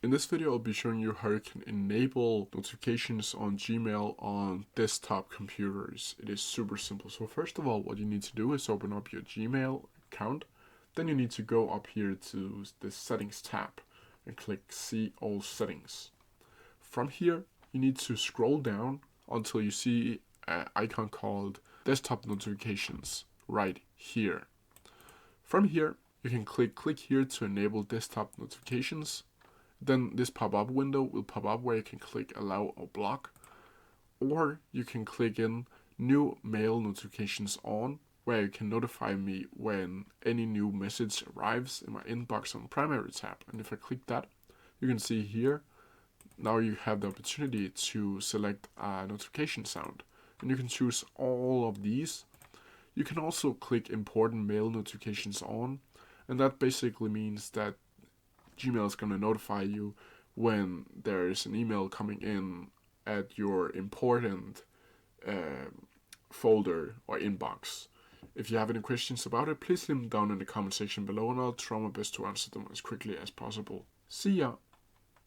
In this video, I'll be showing you how you can enable notifications on Gmail on desktop computers. It is super simple. So first of all, what you need to do is open up your Gmail account. Then you need to go up here to the settings tab and click see all settings. From here, you need to scroll down until you see an icon called desktop notifications right here. From here, you can click here to enable desktop notifications. Then this pop-up window will pop up where you can click allow or block, or you can click in new mail notifications on, where you can notify me when any new message arrives in my inbox on primary tab. And if I click that, you can see here, now you have the opportunity to select a notification sound, and you can choose all of these. You can also click important mail notifications on, and that basically means that Gmail is going to notify you when there is an email coming in at your important folder or inbox. If you have any questions about it, please leave them down in the comment section below and I'll try my best to answer them as quickly as possible. See ya!